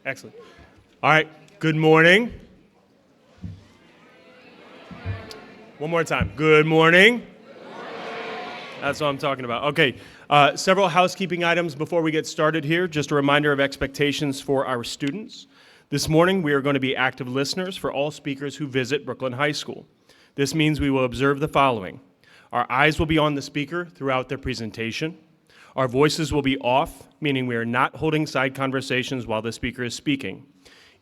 Excellent. All right, good morning. One more time. Good morning. That's what I'm talking about. Okay, several housekeeping items before we get started here. Just a reminder of expectations for our students. This morning, we are going to be active listeners for all speakers who visit Brooklyn High School. This means we will observe the following. Our eyes will be on the speaker throughout their presentation. Our voices will be off, meaning we are not holding side conversations while the speaker is speaking.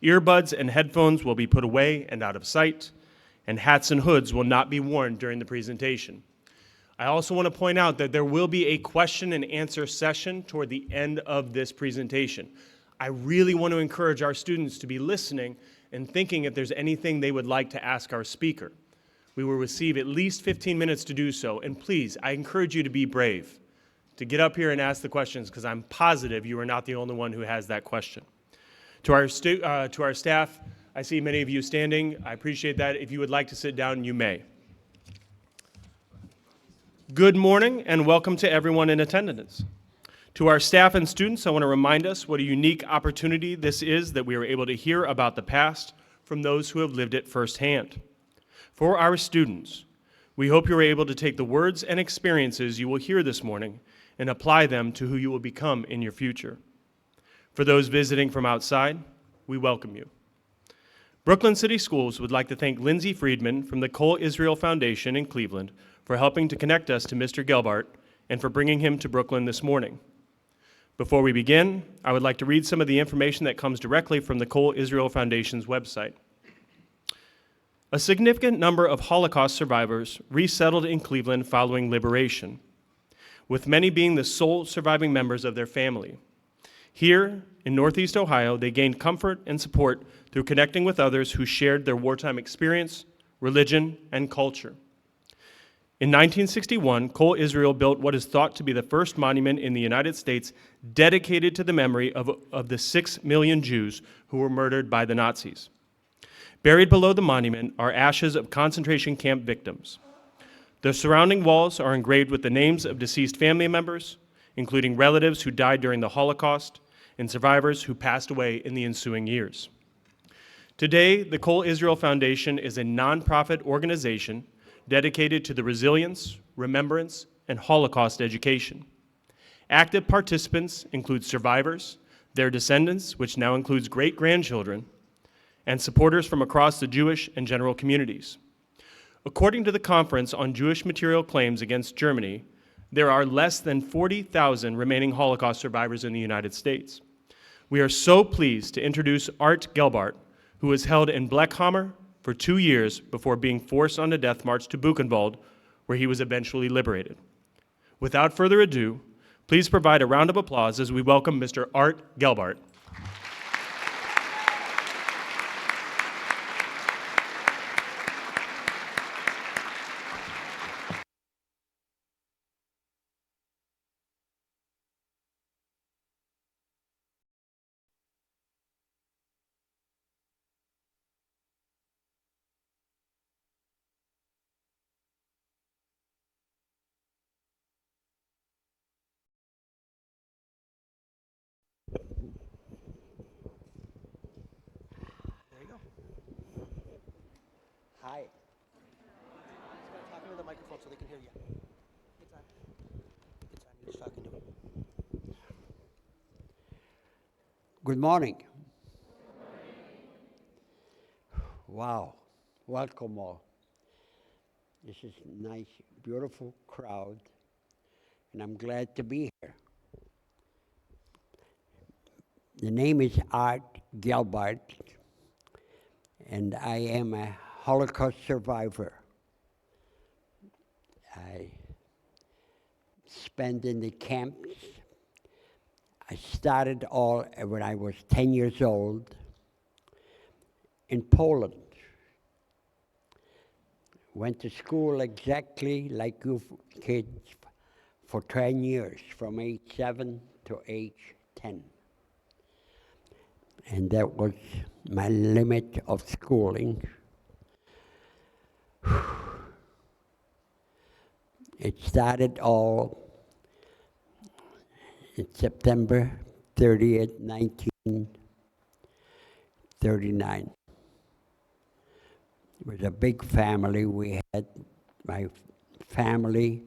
Earbuds and headphones will be put away and out of sight, and hats and hoods will not be worn during the presentation. I also want to point out that there will be a question and answer session toward the end of this presentation. I really want to encourage our students to be listening and thinking if there's anything they would like to ask our speaker. We will receive at least 15 minutes to do so, and please, I encourage you to be brave, to get up here and ask the questions, because I'm positive you are not the only one who has that question. To our staff, I see many of you standing. I appreciate that. If you would like to sit down, you may. Good morning and welcome to everyone in attendance. To our staff and students, I want to remind us what a unique opportunity this is that we are able to hear about the past from those who have lived it firsthand. For our students, we hope you're able to take the words and experiences you will hear this morning and apply them to who you will become in your future. For those visiting from outside, we welcome you. Brooklyn City Schools would like to thank Lindsay Friedman from the Kol Israel Foundation in Cleveland for helping to connect us to Mr. Gelbart and for bringing him to Brooklyn this morning. Before we begin, I would like to read some of the information that comes directly from the Kol Israel Foundation's website. A significant number of Holocaust survivors resettled in Cleveland following liberation, with many being the sole surviving members of their family. Here, in Northeast Ohio, they gained comfort and support through connecting with others who shared their wartime experience, religion, and culture. In 1961, Kol Israel built what is thought to be the first monument in the United States dedicated to the memory of the 6 million Jews who were murdered by the Nazis. Buried below the monument are ashes of concentration camp victims. The surrounding walls are engraved with the names of deceased family members, including relatives who died during the Holocaust and survivors who passed away in the ensuing years. Today, the Kol Israel Foundation is a nonprofit organization dedicated to the resilience, remembrance, and Holocaust education. Active participants include survivors, their descendants, which now includes great-grandchildren, and supporters from across the Jewish and general communities. According to the Conference on Jewish Material Claims Against Germany, there are less than 40,000 remaining Holocaust survivors in the United States. We are so pleased to introduce Art Gelbart, who was held in Bleckhammer for 2 years before being forced on a death march to Buchenwald, where he was eventually liberated. Without further ado, please provide a round of applause as we welcome Mr. Art Gelbart. There you go. Hi. Just talking to the microphone so they can hear you. It's on. It's on. You're just talking to it. Good morning. Wow. Welcome all. This is a nice, beautiful crowd, and I'm glad to be here. The name is Art Gelbart, and I am a Holocaust survivor. I spent in the camps. I started all when I was 10 years old in Poland. Went to school exactly like you kids for 10 years, from age 7 to age 10. And that was my limit of schooling. It started all in September 30th, 1945. 39. It was a big family we had. My family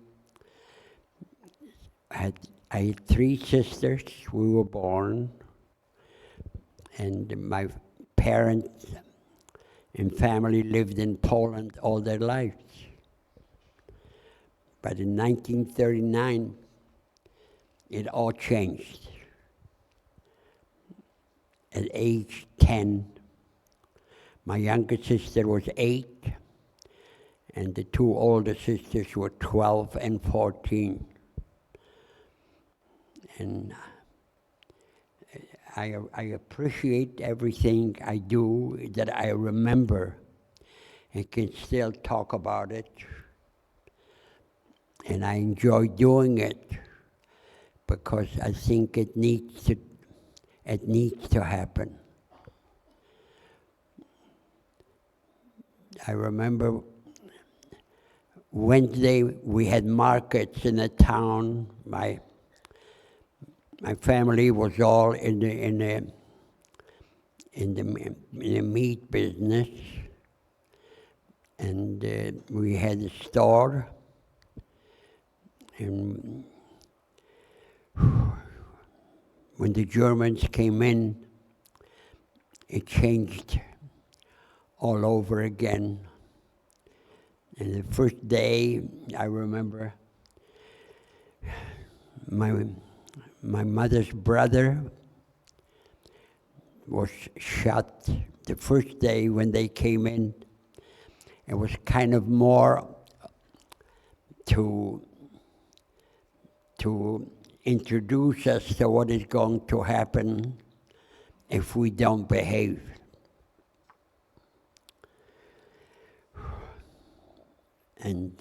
I had 3 sisters. We were born, and my parents and family lived in Poland all their lives. But in 1939, it all changed. At age 10, my younger sister was 8, and the 2 older sisters were 12 and 14. And I appreciate everything I do, that I remember and can still talk about it. And I enjoy doing it because I think it needs to happen. I remember Wednesday we had markets in the town. My family was all in the meat business, and we had a store. And when the Germans came in, it changed all over again. And the first day, I remember my mother's brother was shot the first day when they came in. It was kind of more to introduce us to what is going to happen if we don't behave. And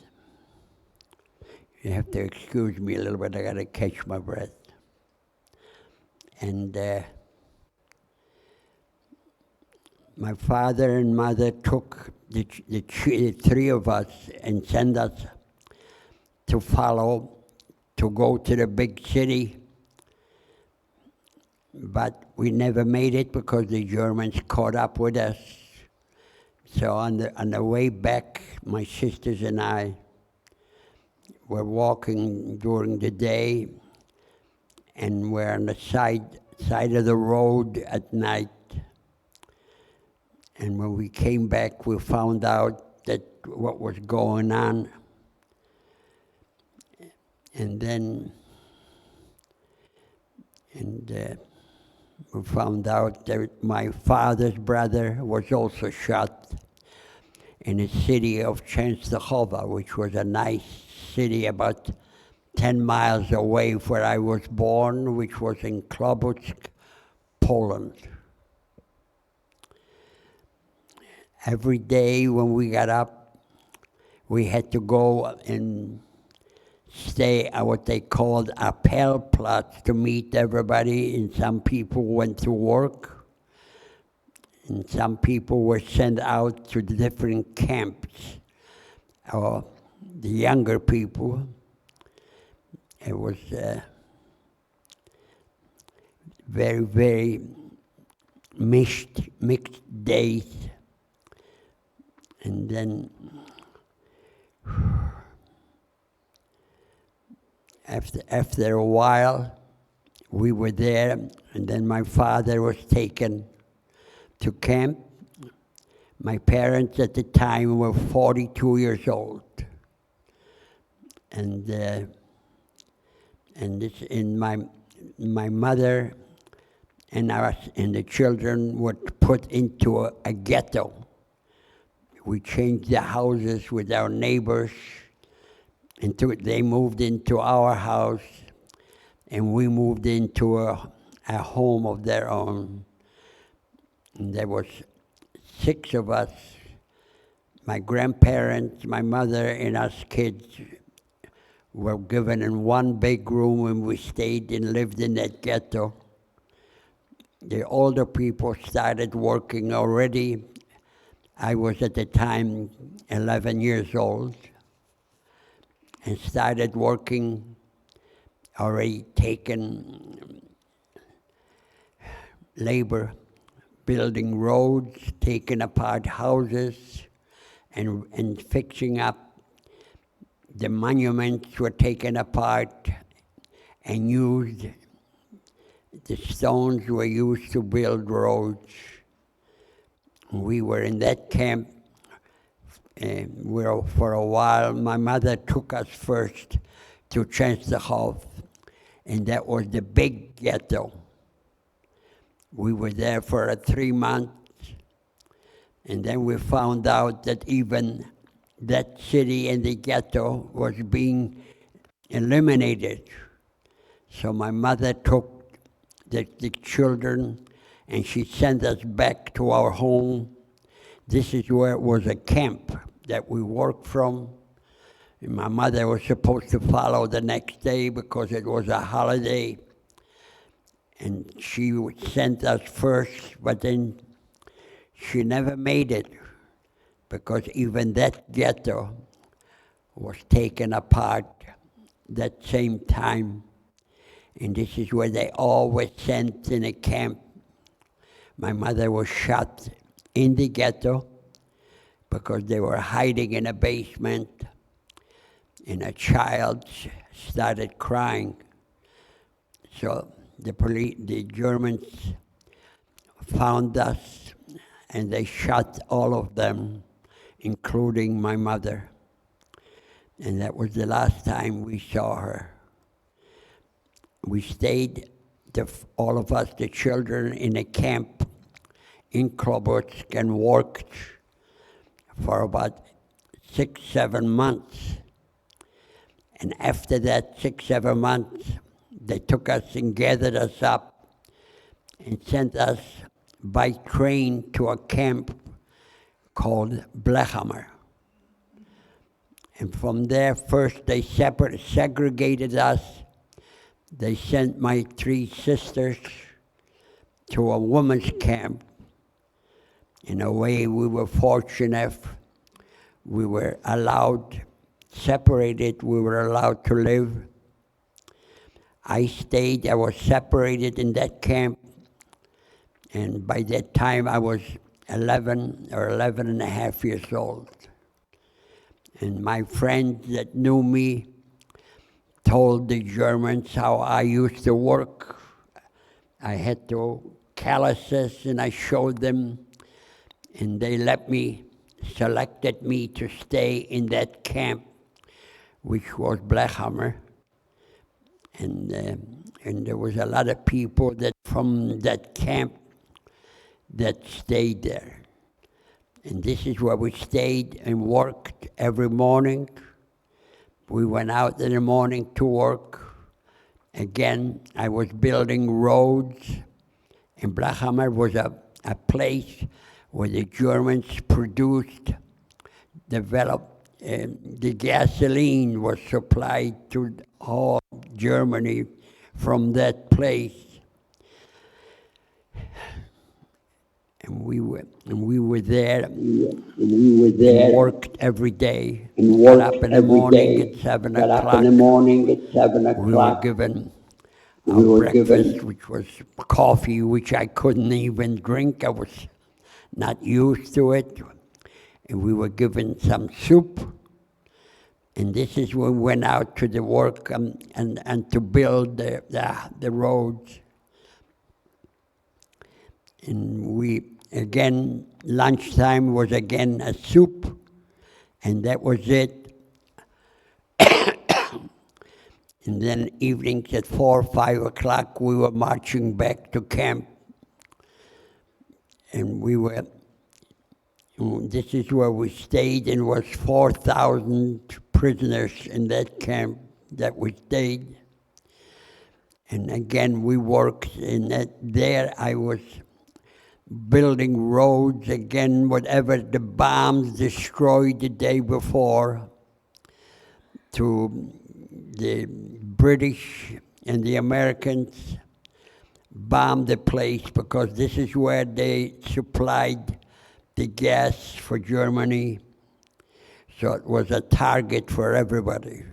you have to excuse me a little bit, I gotta catch my breath. And my father and mother took the 3 of us and sent us to go to the big city. But we never made it because the Germans caught up with us. So on the way back, my sisters and I were walking during the day, and we're on the side of the road at night. And when we came back, we found out that what was going on. And then we found out that my father's brother was also shot in the city of Częstochowa, which was a nice city about 10 miles away where I was born, which was in Kłobuck, Poland. Every day when we got up, we had to go and stay at what they called Appellplatz to meet everybody, and some people went to work, and some people were sent out to the different camps. Or the younger people, it was very, very mixed days. And then after a while, we were there, and then my father was taken to camp. My parents at the time were 42 years old. And my mother and us and the children were put into a ghetto. We changed the houses with our neighbors. They moved into our house, and we moved into a home of their own. And there was 6 of us, my grandparents, my mother, and us kids were given in one big room, and we stayed and lived in that ghetto. The older people started working already. I was at the time 11 years old, and started working, already taken labor building roads, taking apart houses, and fixing up. The monuments were taken apart and used. The stones were used to build roads. We were in that camp for a while. My mother took us first to Częstochow, and that was the big ghetto. We were there for 3 months, and then we found out that even that city and the ghetto was being eliminated. So my mother took the children, and she sent us back to our home. This is where it was a camp that we worked from. And my mother was supposed to follow the next day because it was a holiday. And she sent us first, but then she never made it because even that ghetto was taken apart that same time. And this is where they all were sent in a camp. My mother was shot in the ghetto because they were hiding in a basement, and a child started crying. So the Germans found us, and they shot all of them, including my mother. And that was the last time we saw her. We stayed, all of us, the children, in a camp in Kłobuck and worked for about 6-7 months. And after that 6-7 months, they took us and gathered us up and sent us by train to a camp called Blechhammer. And from there, first they segregated us. They sent my 3 sisters to a women's camp. In a way, we were fortunate. We were allowed, separated, we were allowed to live. I was separated in that camp, and by that time I was 11 or 11 and a half years old. And my friends that knew me told the Germans how I used to work. I had to calluses, and I showed them, and they selected me to stay in that camp, which was Blechhammer. And there was a lot of people from that camp that stayed there. And this is where we stayed and worked every morning. We went out in the morning to work. Again, I was building roads. And Blechhammer was a place where the Germans developed, the gasoline was supplied to all Germany from that place. And we were there. And worked every day. Got up in the morning at 7 o'clock. We were given our breakfast, which was coffee, which I couldn't even drink. I was not used to it. And we were given some soup. And this is when we went out to the work and to build the roads. And again, lunchtime was again a soup, and that was it. And then evenings at 4 or 5 o'clock, we were marching back to camp. And this is where we stayed, and was 4,000 prisoners in that camp that we stayed. And again, we worked there. I was building roads again, whatever the bombs destroyed the day before, to the British and the Americans bombed the place because this is where they supplied the gas for Germany. So it was a target for everybody.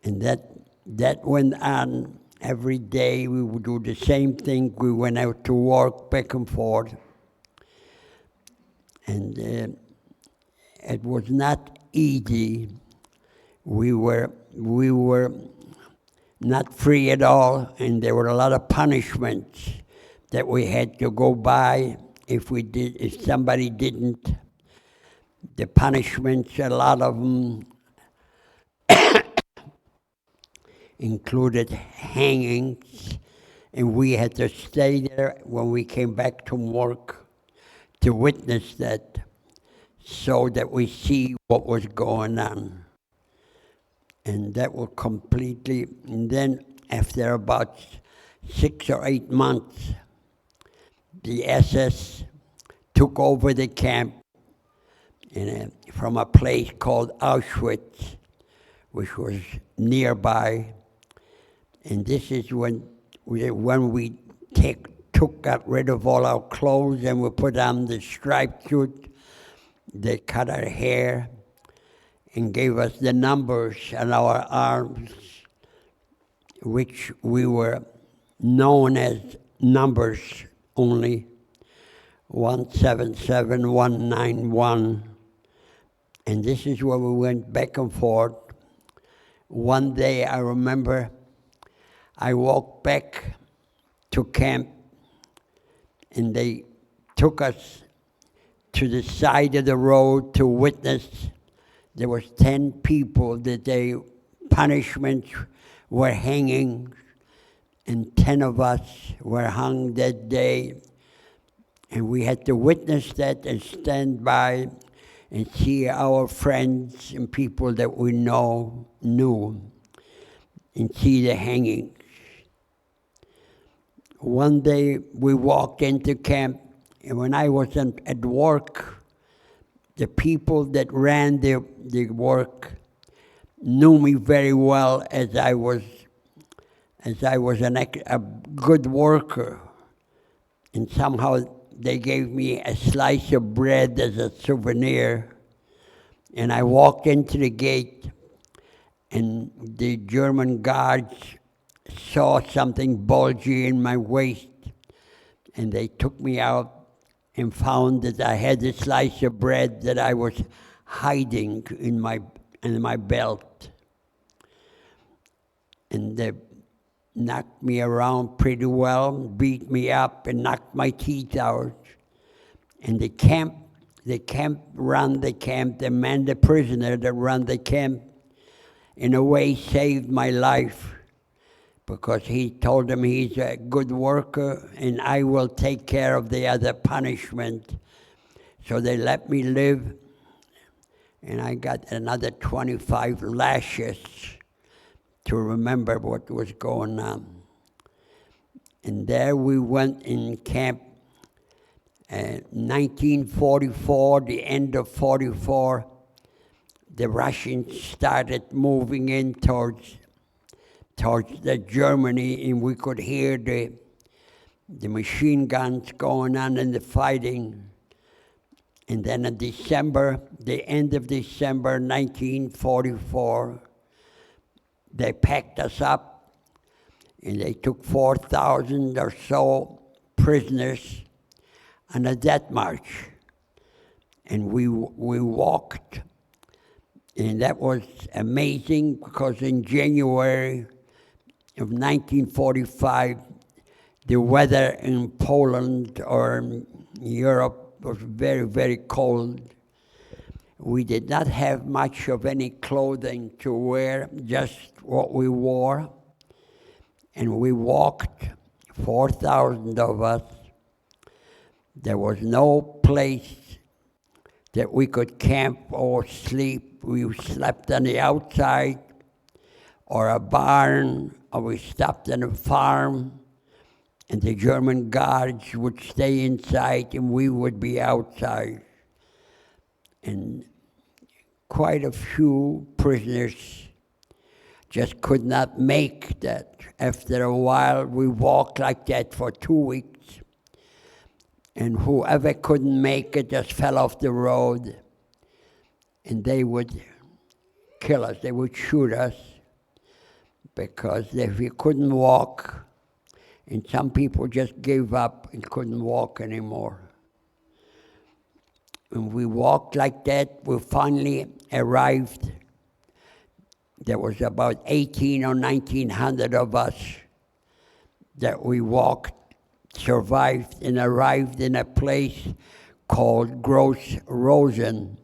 And that went on Every day we would do the same thing. We went out to work back and forth. And it was not easy. We were not free at all, and there were a lot of punishments that we had to go by if somebody didn't. The punishments, a lot of them included hangings, and we had to stay there when we came back from work to witness that, so that we see what was going on. And that was completely, and then after about 6 or 8 months, the SS took over the camp from a place called Auschwitz, which was nearby. And this is when we got rid of all our clothes and we put on the striped suit. They cut our hair and gave us the numbers on our arms, which we were known as numbers only, 177, 191. And this is where we went back and forth. One day I remember I walked back to camp, and they took us to the side of the road to witness. There was 10 people that their punishments were hanging, and 10 of us were hung that day. And we had to witness that and stand by and see our friends and people that we knew, and see the hangings. One day we walked into camp, and when I was at work, the people that ran the work knew me very well as I was a good worker. And somehow they gave me a slice of bread as a souvenir. And I walked into the gate, and the German guards saw something bulgy in my waist, and they took me out and found that I had a slice of bread that I was hiding in my belt. And they knocked me around pretty well, beat me up, and knocked my teeth out. And the man, the prisoner that ran the camp, in a way saved my life, because he told them he's a good worker and I will take care of the other punishment. So they let me live, and I got another 25 lashes to remember what was going on. And there we went in camp. 1944, the end of 44, the Russians started moving in towards the Germany, and we could hear the machine guns going on and the fighting. And then in December, the end of December 1944, they packed us up, and they took 4,000 or so prisoners on a death march. And we walked, and that was amazing, because in January of 1945, the weather in Poland or in Europe was very, very cold. We did not have much of any clothing to wear, just what we wore. And we walked, 4,000 of us. There was no place that we could camp or sleep. We slept on the outside, or a barn, or we stopped on a farm, and the German guards would stay inside and we would be outside. And quite a few prisoners just could not make that. After a while, we walked like that for 2 weeks, and whoever couldn't make it just fell off the road, and they would kill us. They would shoot us. because if you couldn't walk, and some people just gave up and couldn't walk anymore. And we walked like that. We finally arrived. There was about 18 or 1900 of us that we walked, survived, and arrived in a place called Gross Rosen.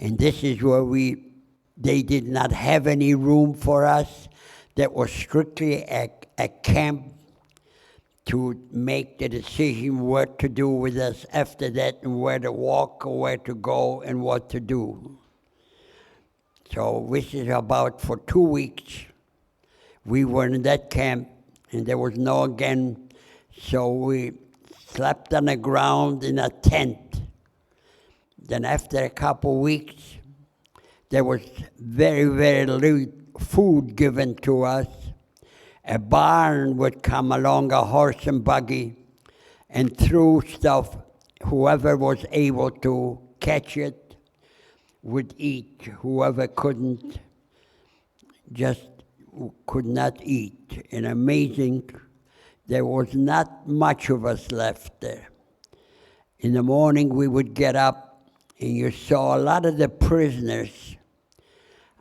And this is where they did not have any room for us. That was strictly a camp to make the decision what to do with us after that, and where to walk, or where to go, and what to do. So this is about for 2 weeks. We were in that camp, and there was no again, so we slept on the ground in a tent. Then after a couple weeks, there was very, very little food given to us. A barn would come along, a horse and buggy, and threw stuff. Whoever was able to catch it would eat. Whoever couldn't, just could not eat. And amazing, there was not much of us left there. In the morning we would get up, and you saw a lot of the prisoners,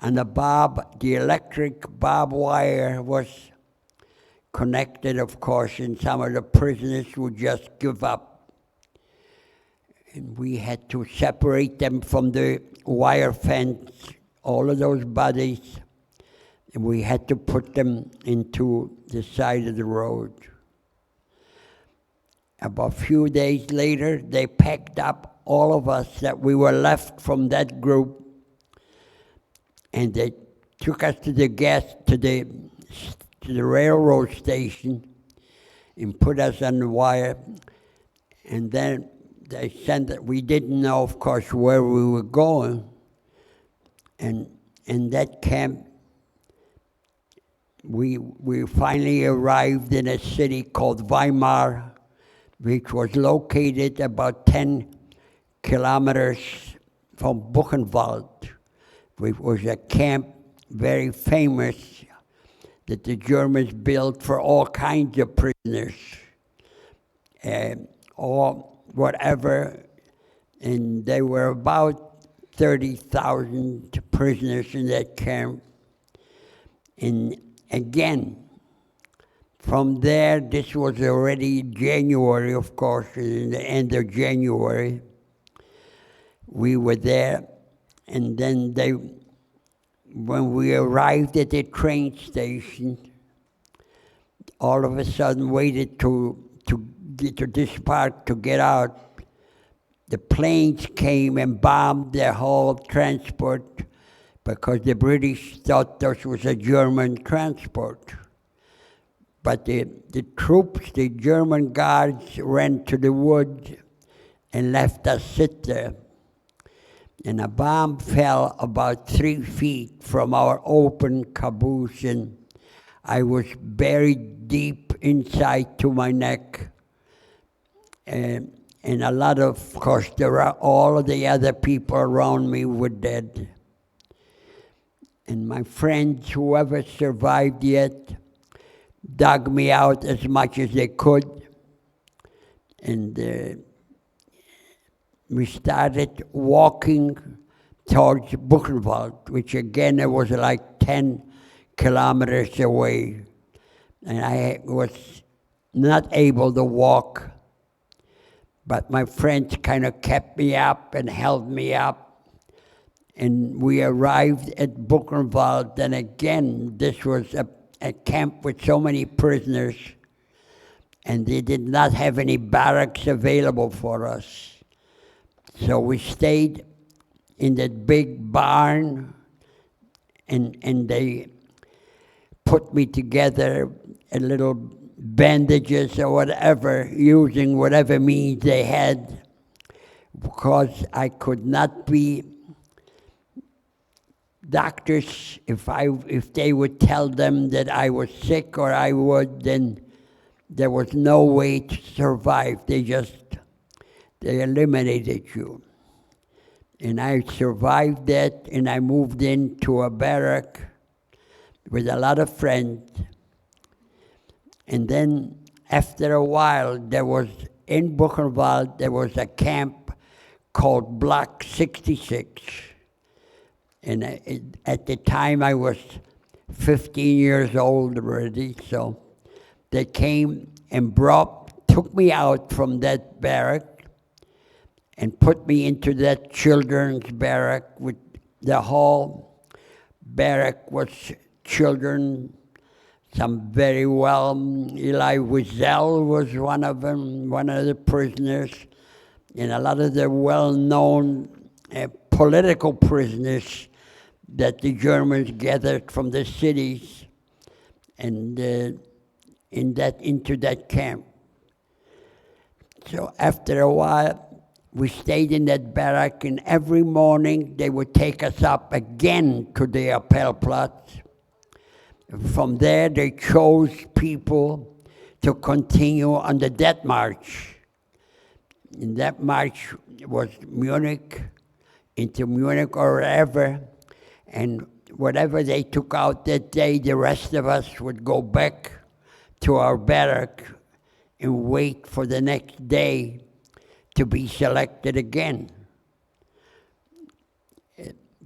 and the electric barbed wire was connected, of course, and some of the prisoners would just give up. And we had to separate them from the wire fence, all of those bodies, and we had to put them into the side of the road. About a few days later, they packed up all of us that we were left from that group, and they took us to the railroad station and put us on the wire. And then they sent it. We didn't know, of course, where we were going. And in that camp, we finally arrived in a city called Weimar, which was located about 10 kilometers from Buchenwald, which was a camp very famous that the Germans built for all kinds of prisoners, or whatever. And there were about 30,000 prisoners in that camp. And again, from there, this was already January, of course, in the end of January. We were there, and then when we arrived at the train station, all of a sudden waited to get to this part to get out. The planes came and bombed the whole transport because the British thought this was a German transport. But the troops, the German guards, ran to the woods and left us sit there. And a bomb fell about 3 feet from our open caboose, and I was buried deep inside to my neck. And a lot of course, all of the other people around me were dead. And my friends, whoever survived yet, dug me out as much as they could. And we started walking towards Buchenwald, which again, it was like 10 kilometers away. And I was not able to walk, but my friends kind of kept me up and held me up. And we arrived at Buchenwald, and again, this was a camp with so many prisoners, and they did not have any barracks available for us. So we stayed in that big barn, and they put me together, a little bandages or whatever, using whatever means they had, because I could not be doctors. If they would tell them that I was sick or I would, then there was no way to survive. They eliminated you. And I survived that, and I moved into a barrack with a lot of friends. And then after a while, in Buchenwald, there was a camp called Block 66. And at the time, I was 15 years old already, so they came and took me out from that barrack and put me into that children's barrack. With the whole barrack was children, some very well. Eli Wiesel was one of them, one of the prisoners, and a lot of the well-known political prisoners that the Germans gathered from the cities and into that camp. So after a while, we stayed in that barrack, and every morning they would take us up again to the Appellplatz. From there, they chose people to continue on the Death March. And that march was Munich, into Munich or wherever. And whatever they took out that day, the rest of us would go back to our barrack and wait for the next day to be selected again.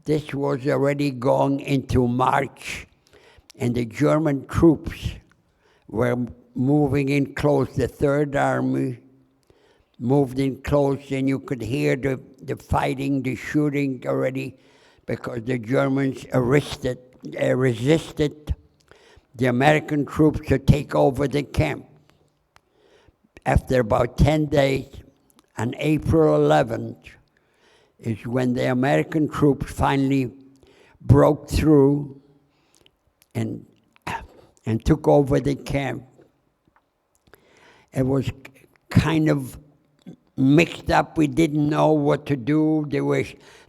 This was already going into March, and the German troops were moving in close. The Third Army moved in close, and you could hear the fighting, the shooting already, because the Germans resisted the American troops to take over the camp. After about 10 days, on April 11th, is when the American troops finally broke through and took over the camp. It was kind of mixed up. We didn't know what to do.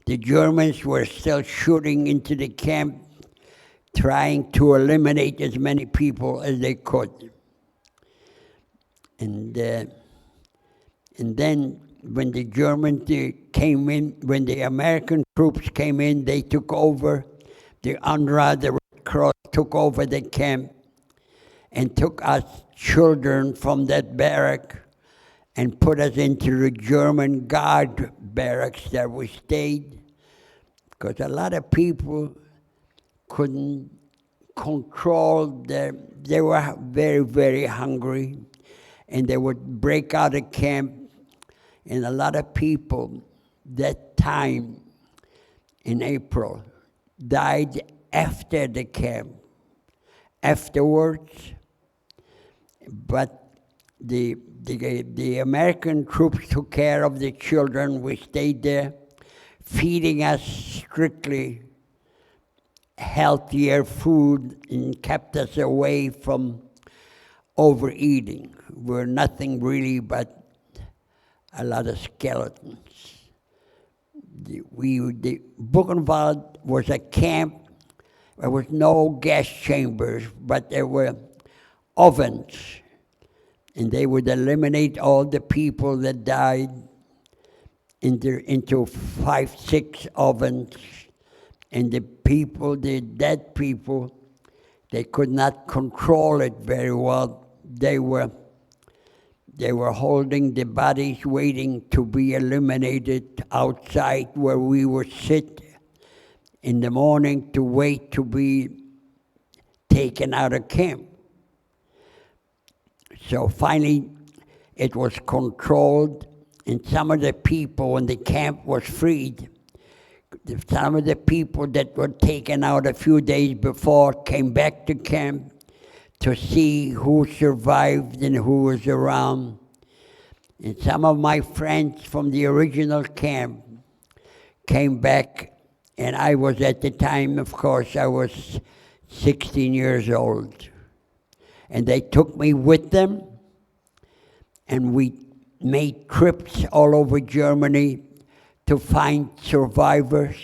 The Germans were still shooting into the camp, trying to eliminate as many people as they could. And then when the Germans came in, when the American troops came in, they took over. The UNRWA, the Red Cross, took over the camp and took us children from that barrack and put us into the German Guard barracks that we stayed, because a lot of people couldn't control they were very, very hungry, and they would break out of camp, and a lot of people that time in April died after the camp, afterwards. But the American troops took care of the children. We stayed there, feeding us strictly healthier food, and kept us away from overeating. We're nothing really but a lot of skeletons. The Buchenwald was a camp. There was no gas chambers, but there were ovens, and they would eliminate all the people that died into 5, 6 ovens, and the dead people, they could not control it very well. They were holding the bodies, waiting to be eliminated outside, where we would sit in the morning to wait to be taken out of camp. So finally, it was controlled, and some of the people, when the camp was freed, some of the people that were taken out a few days before came back to camp to see who survived and who was around. And some of my friends from the original camp came back, and I was at the time, of course, I was 16 years old. And they took me with them, and we made trips all over Germany to find survivors.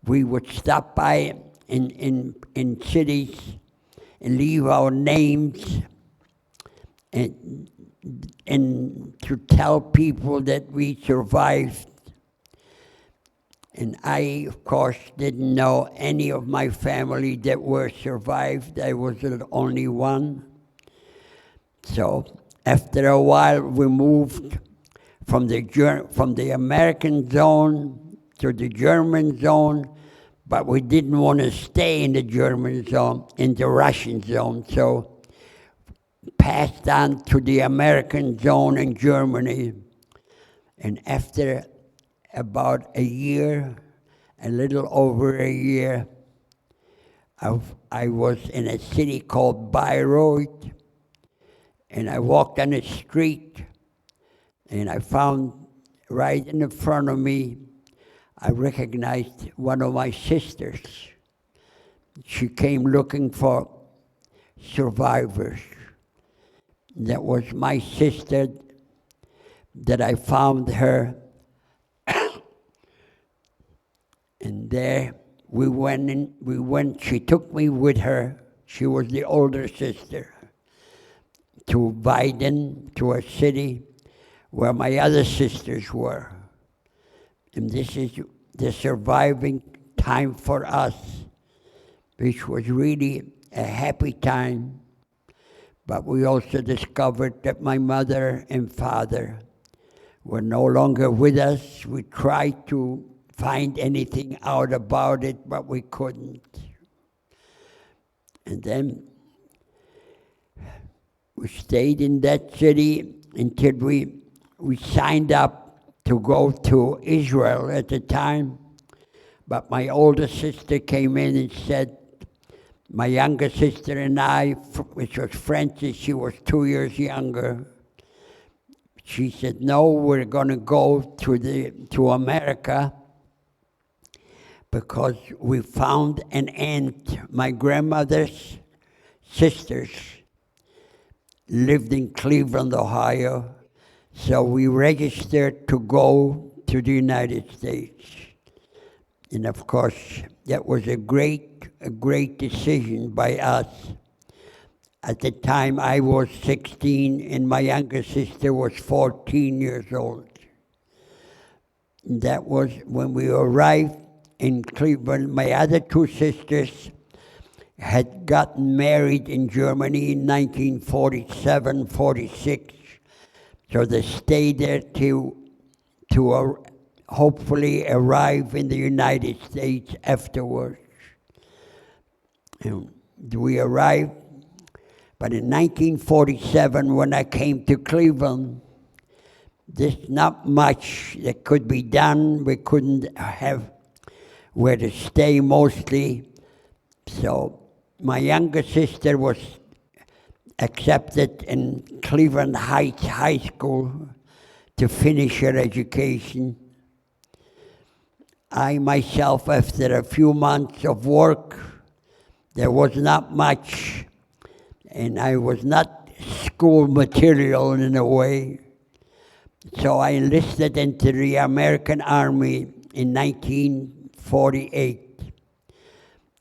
We would stop by in cities and leave our names and to tell people that we survived. And I, of course, didn't know any of my family that were survived. I was the only one. So after a while, we moved from the American zone to the German zone, but we didn't want to stay in the German zone, in the Russian zone. So passed on to the American zone in Germany. And after about a year, a little over a year, I was in a city called Bayreuth, and I walked on the street, and I found right in front of me, I recognized one of my sisters. She came looking for survivors. That was my sister that I found her. And there we went, she took me with her. She was the older sister, to Weiden, to a city where my other sisters were. And this is the surviving time for us, which was really a happy time. But we also discovered that my mother and father were no longer with us. We tried to find anything out about it, but we couldn't. And then we stayed in that city until we signed up to go to Israel at the time. But my older sister came in and said, my younger sister and I, which was Frances, she was 2 years younger, she said, no, we're going to go to America, because we found an aunt, my grandmother's sisters, lived in Cleveland, Ohio. So we registered to go to the United States. And of course, that was a great decision by us. At the time, I was 16, and my younger sister was 14 years old. That was when we arrived in Cleveland. My other two sisters had gotten married in Germany in 1947, 46. So they stayed there to hopefully arrive in the United States afterwards. And we arrived, but in 1947, when I came to Cleveland, there's not much that could be done. We couldn't have where to stay mostly. So my younger sister was accepted in Cleveland Heights High School to finish her education. I myself, after a few months of work, there was not much, and I was not school material in a way. So I enlisted into the American Army in 1948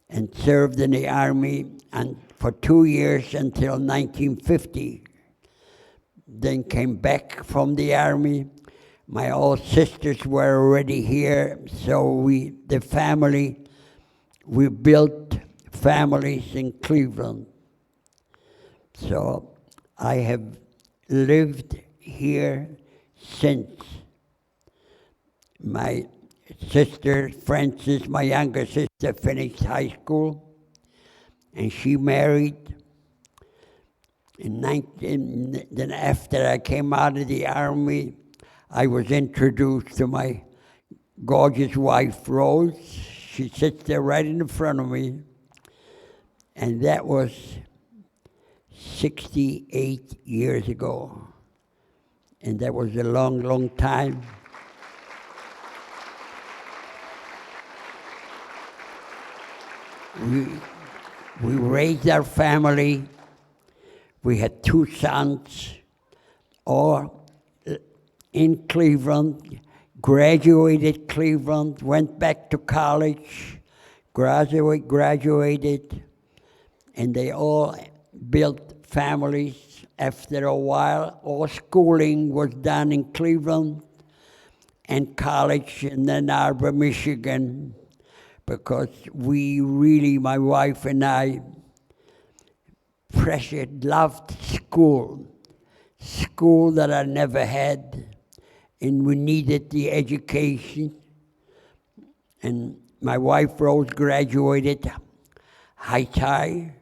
and served in the Army for 2 years until 1950. Then came back from the Army. My old sisters were already here, so we built families in Cleveland. So I have lived here since. My sister, Frances, my younger sister, finished high school, and she married. Then after I came out of the Army, I was introduced to my gorgeous wife, Rose. She sits there right in front of me, and that was 68 years ago. And that was a long, long time. We raised our family. We had 2 sons, all in Cleveland, graduated Cleveland, went back to college, graduated, and they all built families. After a while, all schooling was done in Cleveland, and college in Ann Arbor, Michigan, because we really, my wife and I, loved school that I never had, and we needed the education. And my wife Rose graduated high tie,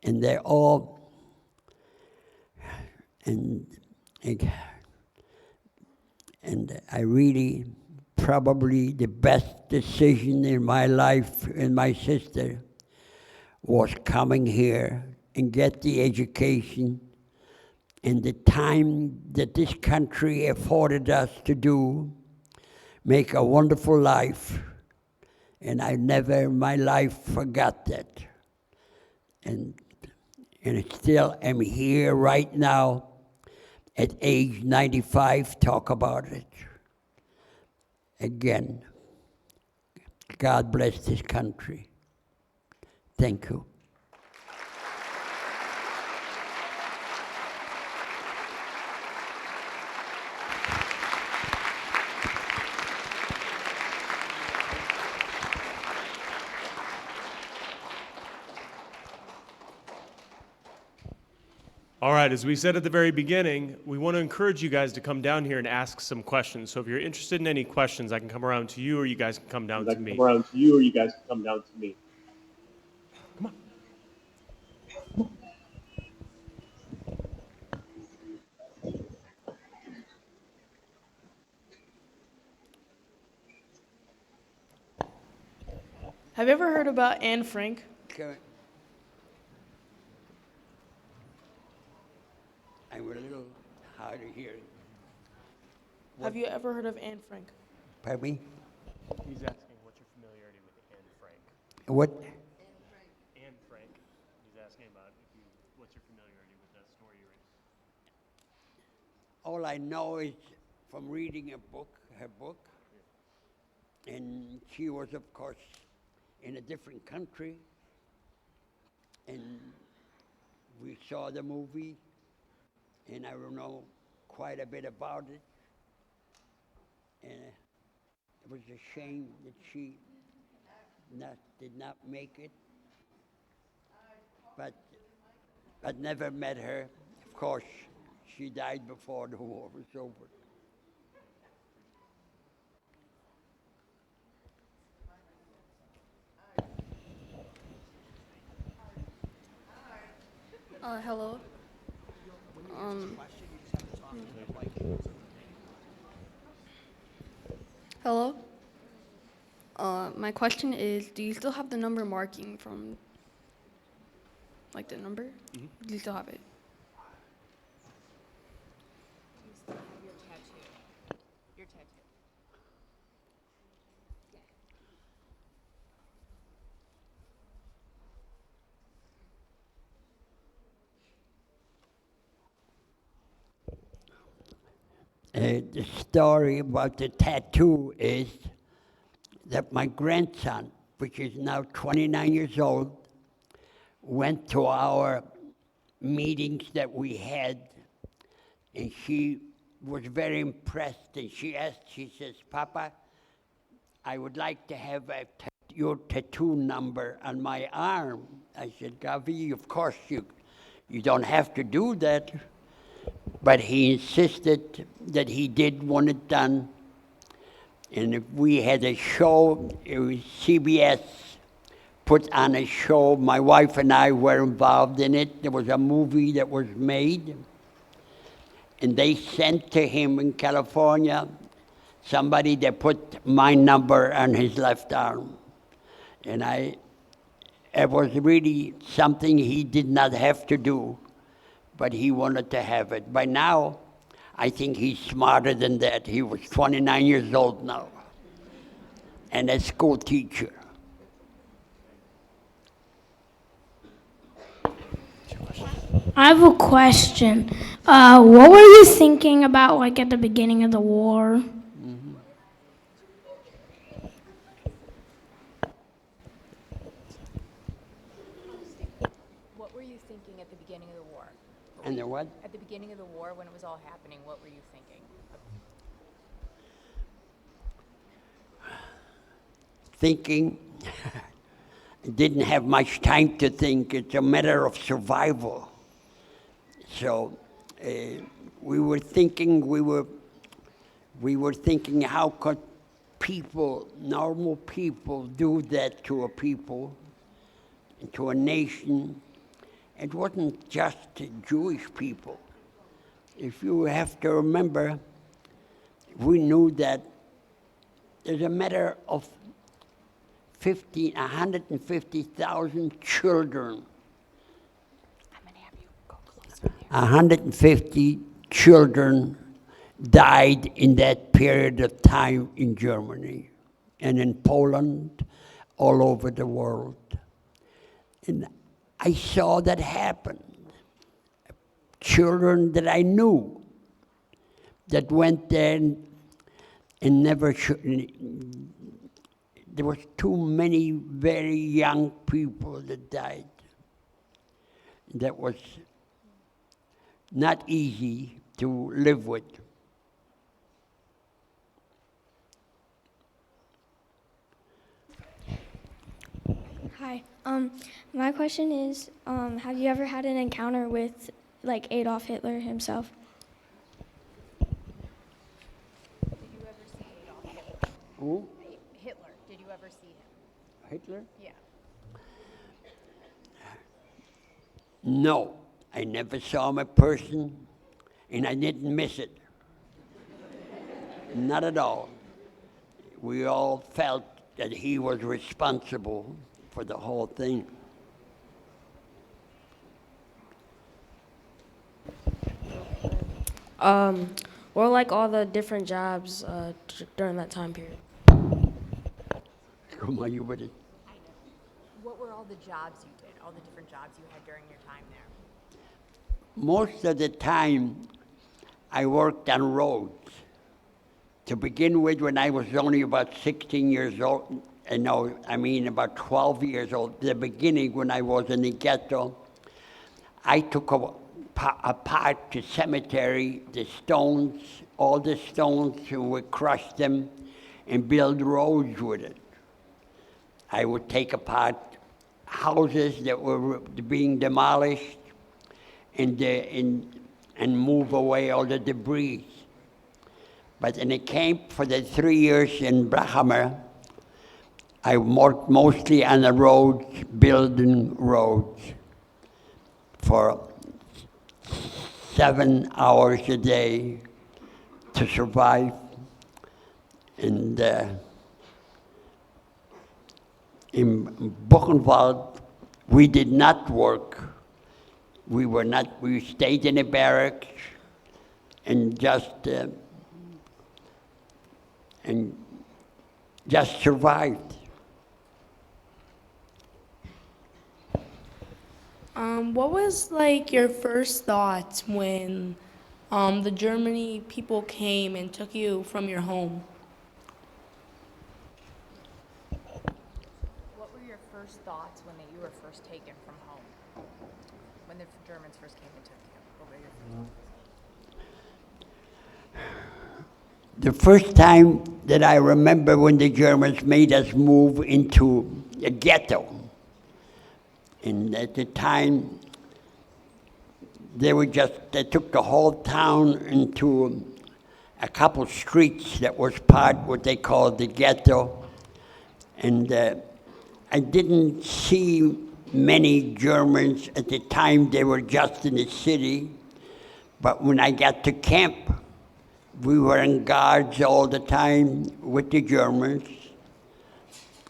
and they're all, and I really, probably the best decision in my life and my sister was coming here and get the education and the time that this country afforded us to do, make a wonderful life. And I never in my life forgot that. And I still am here right now at age 95, talk about it. Again, God bless this country. Thank you. All right, as we said at the very beginning, we want to encourage you guys to come down here and ask some questions. So if you're interested in any questions, I can come around to you or you guys can come down to me. Come around to you, or you guys can come down to me. Come on. Have you ever heard about Anne Frank? I'm a little hard of hearing. Have you ever heard of Anne Frank? Pardon me? He's asking what's your familiarity with Anne Frank. What? Anne Frank. He's asking about what's your familiarity with that story you read. All I know is from reading her book, and she was, of course, in a different country, and we saw the movie, and I don't know quite a bit about it, and it was a shame that she did not make it, but never met her. Of course, she died before the war was over. Hello. Hello. My question is, do you still have the number marking from, like the number? Mm-hmm. Do you still have it? You still have your tattoo. Your tattoo. The story about the tattoo is that my grandson, which is now 29 years old, went to our meetings that we had, and she was very impressed, and she says, Papa, I would like to have your tattoo number on my arm. I said, Gavi, of course you don't have to do that. But he insisted that he did want it done. And if we had a show, it was CBS put on a show. My wife and I were involved in it. There was a movie that was made. And they sent to him in California somebody that put my number on his left arm. And it was really something he did not have to do, but he wanted to have it. By now, I think he's smarter than that. He was 29 years old now, and a school teacher. I have a question. What were you thinking about, like, at the beginning of the war? What were you thinking at the beginning of the war? And the what? At the beginning of the war, when it was all happening, what were you thinking? thinking. Didn't have much time to think. It's a matter of survival. So we were thinking, how could people, normal people, do that to a people, to a nation? It wasn't just Jewish people. If you have to remember, we knew that there's a matter of 150,000 children. I'm gonna have you go closer there. 150 children died in that period of time in Germany and in Poland, all over the world. And I saw that happen. Children that I knew that went there and never should. There was too many very young people that died. That was not easy to live with. Hi. My question is, have you ever had an encounter with, like, Adolf Hitler himself? Did you ever see Adolf Hitler? Who? Hitler. Did you ever see him? Hitler? Yeah. No, I never saw him in person, and I didn't miss it. Not at all. We all felt that he was responsible for the whole thing. Or like all the different jobs during that time period. Come on, you with it. What were all the jobs you did? All the different jobs you had during your time there? Most of the time, I worked on roads. To begin with, when I was only about 16 years old, about 12 years old, the beginning when I was in the ghetto, I took apart the cemetery, the stones, all the stones, and would crush them and build roads with it. I would take apart houses that were being demolished and move away all the debris. But in the camp for the 3 years in Brahamer, I worked mostly on the roads, building roads for 7 hours a day to survive. And in Buchenwald, we did not work. We stayed in the barracks and just survived. What was like your first thoughts when the Germany people came and took you from your home? What were your first thoughts when you were first taken from home? When the Germans first came and took you? What were your first thoughts? The first time that I remember when the Germans made us move into a ghetto, and at the time, they took the whole town into a couple streets that was what they called the ghetto. And I didn't see many Germans at the time. They were just in the city. But when I got to camp, we were in guards all the time with the Germans,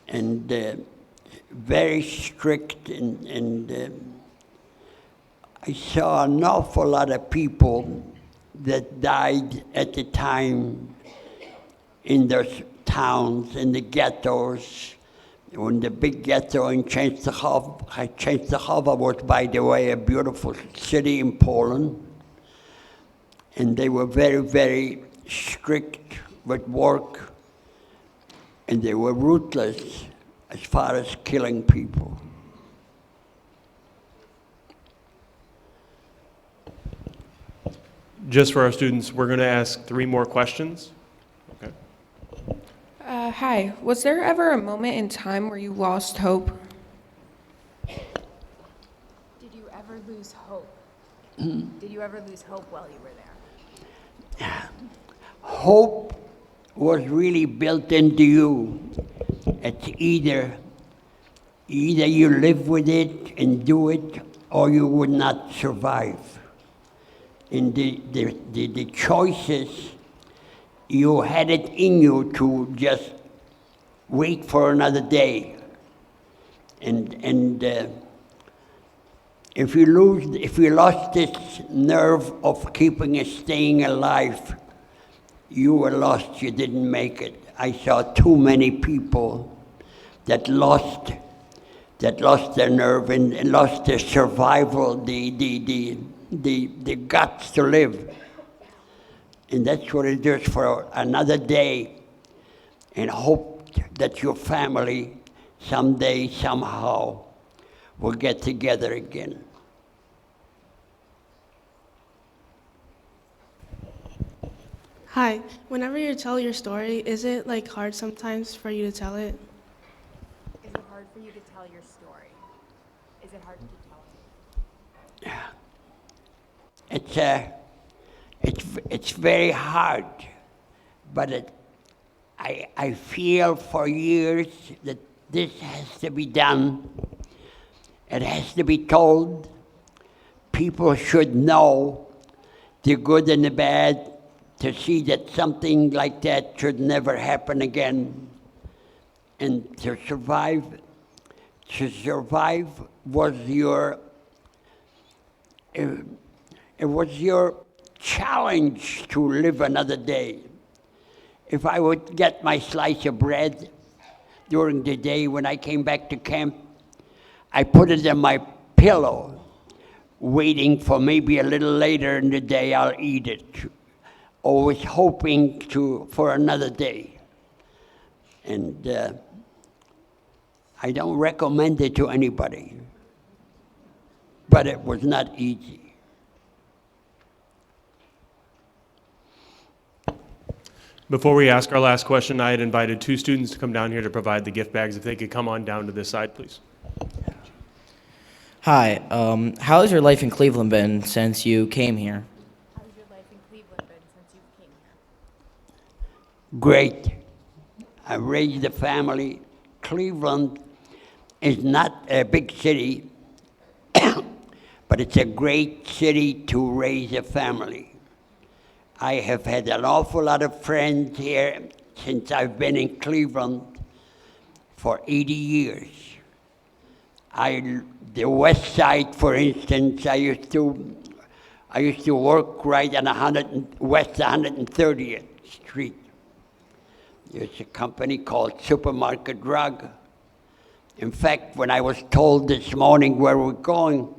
and very strict, and I saw an awful lot of people that died at the time in their towns, in the ghettos. When the big ghetto in Częstochowa was, by the way, a beautiful city in Poland, and they were very, very strict with work, and they were ruthless as far as killing people. Just for our students, we're going to ask 3 more questions. Okay. Hi. Was there ever a moment in time where you lost hope? Did you ever lose hope? Did you ever lose hope while you were there? Hope was really built into you. It's either you live with it and do it, or you would not survive. And the choices, you had it in you to just wait for another day. And if you lost this nerve of staying alive, you were lost, you didn't make it. I saw too many people that lost their nerve and lost their survival, the guts to live. And that's what it is, for another day, and hope that your family someday, somehow, will get together again. Hi. Whenever you tell your story, is it like hard sometimes for you to tell it? Is it hard for you to tell your story? Is it hard to keep telling it? It's very hard, but I feel for years that this has to be done. It has to be told. People should know the good and the bad, to see that something like that should never happen again. And to survive was it was your challenge to live another day. If I would get my slice of bread during the day when I came back to camp, I put it in my pillow, waiting for maybe a little later in the day I'll eat it. Always hoping for another day. And I don't recommend it to anybody, but it was not easy. Before we ask our last question, I had invited two students to come down here to provide the gift bags. If they could come on down to this side, please. Hi, how has your life in Cleveland been since you came here? How has your life in Cleveland been since you came here? Great. I raised a family. Cleveland is not a big city, but it's a great city to raise a family. I have had an awful lot of friends here since I've been in Cleveland for 80 years. The West Side, for instance, I used to work right on West 130th Street. There's a company called Supermarket Drug. In fact, when I was told this morning where we're going,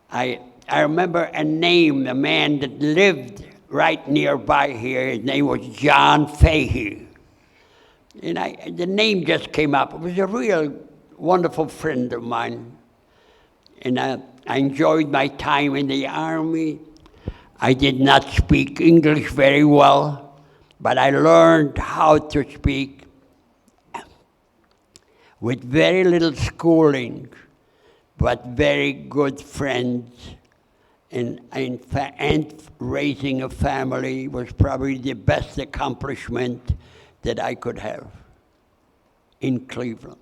I remember a name, a man that lived right nearby here. His name was John Fahey. And the name just came up. It was a real wonderful friend of mine. And I enjoyed my time in the Army. I did not speak English very well, but I learned how to speak with very little schooling, but very good friends. And raising a family was probably the best accomplishment that I could have in Cleveland.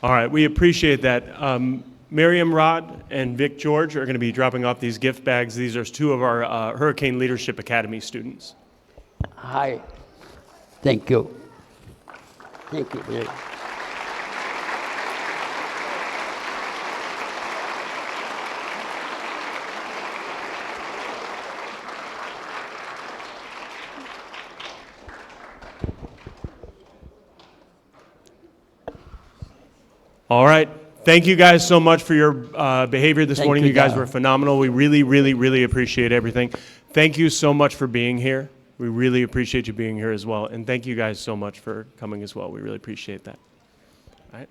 All right, we appreciate that. Miriam Rod and Vic George are going to be dropping off these gift bags. These are two of our Hurricane Leadership Academy students. Hi. Thank you. Thank you, Vic. All right, Thank you guys so much for your behavior this Thank morning. you, You guys Dal. were phenomenal. We really, really, really appreciate everything. Thank you so much for being here. We really appreciate you being here as well. And thank you guys so much for coming as well. We really appreciate that. All right.